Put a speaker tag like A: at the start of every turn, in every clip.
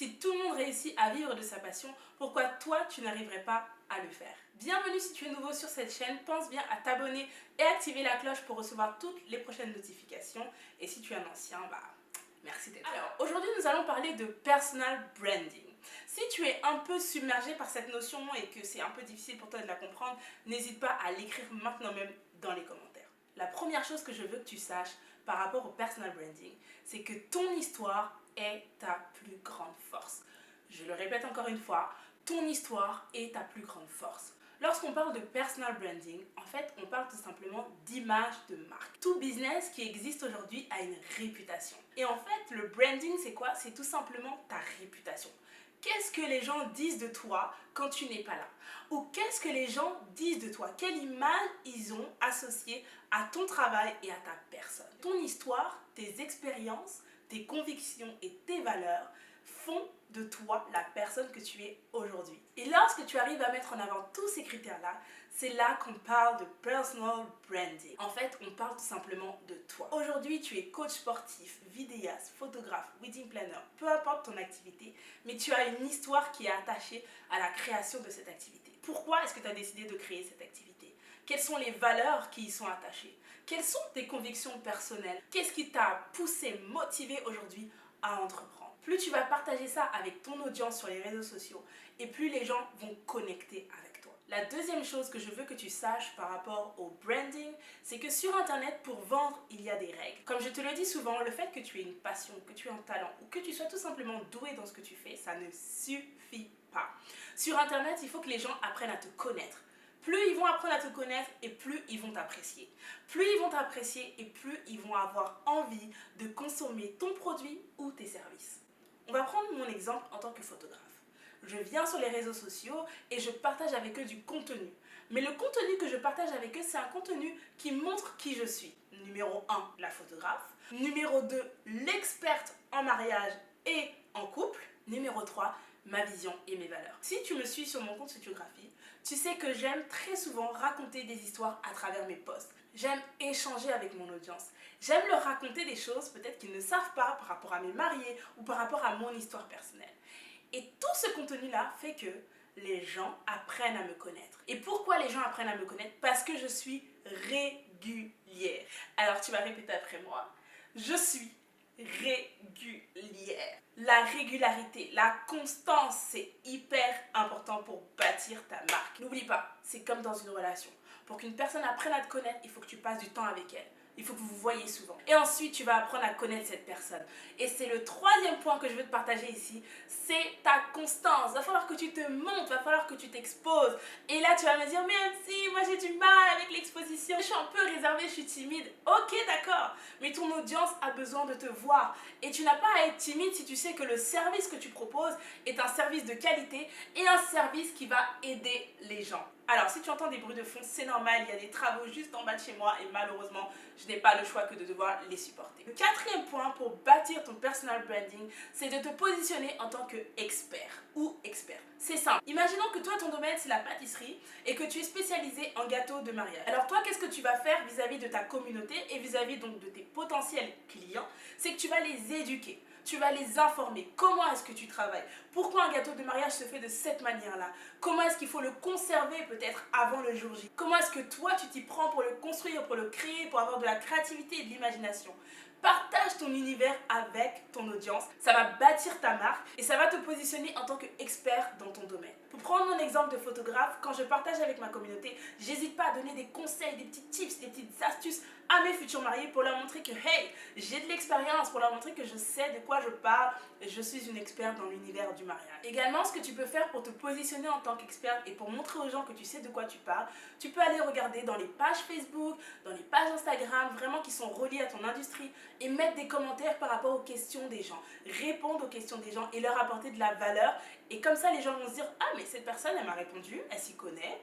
A: Si tout le monde réussit à vivre de sa passion, pourquoi toi tu n'arriverais pas à le faire? Bienvenue si tu es nouveau sur cette chaîne, pense bien à t'abonner et activer la cloche pour recevoir toutes les prochaines notifications. Et si tu es un ancien, merci d'être là. Alors aujourd'hui nous allons parler de personal branding. Si tu es un peu submergé par cette notion et que c'est un peu difficile pour toi de la comprendre, n'hésite pas à l'écrire maintenant même dans les commentaires. La première chose que je veux que tu saches par rapport au personal branding, c'est que ton histoire est ta plus grande force. Je le répète encore une fois, ton histoire est ta plus grande force. Lorsqu'on parle de personal branding, en fait, on parle tout simplement d'image de marque. Tout business qui existe aujourd'hui a une réputation. Et en fait, le branding, c'est quoi? C'est tout simplement ta réputation. Qu'est-ce que les gens disent de toi quand tu n'es pas là? Ou qu'est-ce que les gens disent de toi? Quelle image ils ont associée à ton travail et à ta personne? Ton histoire, tes expériences, tes convictions et tes valeurs font de toi la personne que tu es aujourd'hui. Et lorsque tu arrives à mettre en avant tous ces critères-là, c'est là qu'on parle de personal branding. En fait, on parle tout simplement de toi. Aujourd'hui, tu es coach sportif, vidéaste, photographe, wedding planner, peu importe ton activité, mais tu as une histoire qui est attachée à la création de cette activité. Pourquoi est-ce que tu as décidé de créer cette activité? Quelles sont les valeurs qui y sont attachées? Quelles sont tes convictions personnelles? Qu'est-ce qui t'a poussé, motivé aujourd'hui à entreprendre? Plus tu vas partager ça avec ton audience sur les réseaux sociaux et plus les gens vont connecter avec toi. La deuxième chose que je veux que tu saches par rapport au branding, c'est que sur internet, pour vendre, il y a des règles. Comme je te le dis souvent, le fait que tu aies une passion, que tu aies un talent ou que tu sois tout simplement doué dans ce que tu fais, ça ne suffit pas. Sur internet, il faut que les gens apprennent à te connaître. Plus ils vont apprendre à te connaître et plus ils vont t'apprécier. Plus ils vont t'apprécier et plus ils vont avoir envie de consommer ton produit ou tes services. On va prendre mon exemple en tant que photographe. Je viens sur les réseaux sociaux et je partage avec eux du contenu. Mais le contenu que je partage avec eux, c'est un contenu qui montre qui je suis. Numéro 1, la photographe. Numéro 2, l'experte en mariage et en couple. Numéro 3, ma vision et mes valeurs. Si tu me suis sur mon compte Photographie, tu sais que j'aime très souvent raconter des histoires à travers mes posts. J'aime échanger avec mon audience. J'aime leur raconter des choses peut-être qu'ils ne savent pas par rapport à mes mariés ou par rapport à mon histoire personnelle. Et tout ce contenu-là fait que les gens apprennent à me connaître. Et pourquoi les gens apprennent à me connaître? Parce que je suis régulière. Alors tu vas répéter après moi. Je suis régulière. La régularité, la constance, c'est hyper important pour bâtir ta marque. N'oublie pas, c'est comme dans une relation. Pour qu'une personne apprenne à te connaître, il faut que tu passes du temps avec elle. Il faut que vous vous voyez souvent. Et ensuite, tu vas apprendre à connaître cette personne. Et c'est le troisième point que je veux te partager ici, c'est ta constance. Il va falloir que tu te montres, il va falloir que tu t'exposes. Et là, tu vas me dire, mais si, moi j'ai du mal avec l'exposition. Je suis un peu réservée, je suis timide. Ok, d'accord. Mais ton audience a besoin de te voir. Et tu n'as pas à être timide si tu sais que le service que tu proposes est un service de qualité et un service qui va aider les gens. Alors, si tu entends des bruits de fond, c'est normal, il y a des travaux juste en bas de chez moi et malheureusement, je n'ai pas le choix que de devoir les supporter. Le quatrième point pour bâtir ton personal branding, c'est de te positionner en tant qu'expert ou expert. C'est simple. Imaginons que toi, ton domaine, c'est la pâtisserie et que tu es spécialisé en gâteaux de mariage. Alors toi, qu'est-ce que tu vas faire vis-à-vis de ta communauté et vis-à-vis donc de tes potentiels clients? C'est que tu vas les éduquer. Tu vas les informer. Comment est-ce que tu travailles? Pourquoi un gâteau de mariage se fait de cette manière-là? Comment est-ce qu'il faut le conserver peut-être avant le jour J? Comment est-ce que toi tu t'y prends pour le construire, pour le créer, pour avoir de la créativité et de l'imagination? Partage ton univers avec ton audience, ça va bâtir ta marque et ça va te positionner en tant qu'expert dans ton domaine. Pour prendre mon exemple de photographe, quand je partage avec ma communauté, j'hésite pas à donner des conseils, des petits tips, des petites astuces à mes futurs mariés pour leur montrer que hey, j'ai de l'expérience, pour leur montrer que je sais de quoi je parle et je suis une experte dans l'univers du mariage. Également, ce que tu peux faire pour te positionner en tant qu'experte et pour montrer aux gens que tu sais de quoi tu parles, tu peux aller regarder dans les pages Facebook, dans les pages Instagram, vraiment qui sont reliées à ton industrie et mettre des commentaires par rapport aux questions des gens, répondre aux questions des gens et leur apporter de la valeur. Et comme ça, les gens vont se dire « Ah, mais cette personne, elle m'a répondu, elle s'y connaît. »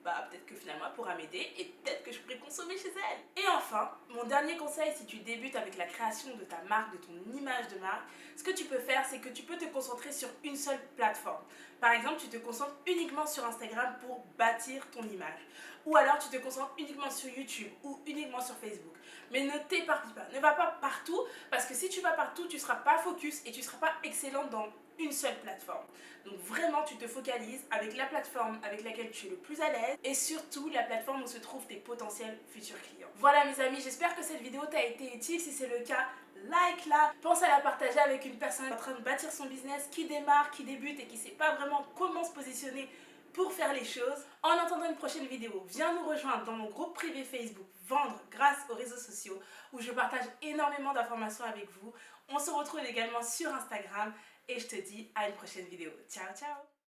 A: Peut-être que finalement elle pourra m'aider et peut-être que je pourrai consommer chez elle. Et enfin, mon dernier conseil si tu débutes avec la création de ta marque, de ton image de marque, ce que tu peux faire, c'est que tu peux te concentrer sur une seule plateforme. Par exemple, tu te concentres uniquement sur Instagram pour bâtir ton image. Ou alors tu te concentres uniquement sur YouTube ou uniquement sur Facebook. Mais ne t'éparpille pas, ne va pas partout parce que si tu vas partout, tu ne seras pas focus et tu ne seras pas excellente dans une seule plateforme. Donc vraiment, tu te focalises avec la plateforme avec laquelle tu es le plus à l'aise et surtout la plateforme où se trouvent tes potentiels futurs clients. Voilà mes amis, j'espère que cette vidéo t'a été utile. Si c'est le cas, like-la. Pense à la partager avec une personne en train de bâtir son business, qui démarre, qui débute et qui ne sait pas vraiment comment se positionner pour faire les choses. En attendant une prochaine vidéo, viens nous rejoindre dans mon groupe privé Facebook Vendre grâce aux réseaux sociaux où je partage énormément d'informations avec vous. On se retrouve également sur Instagram et je te dis à une prochaine vidéo. Ciao, ciao!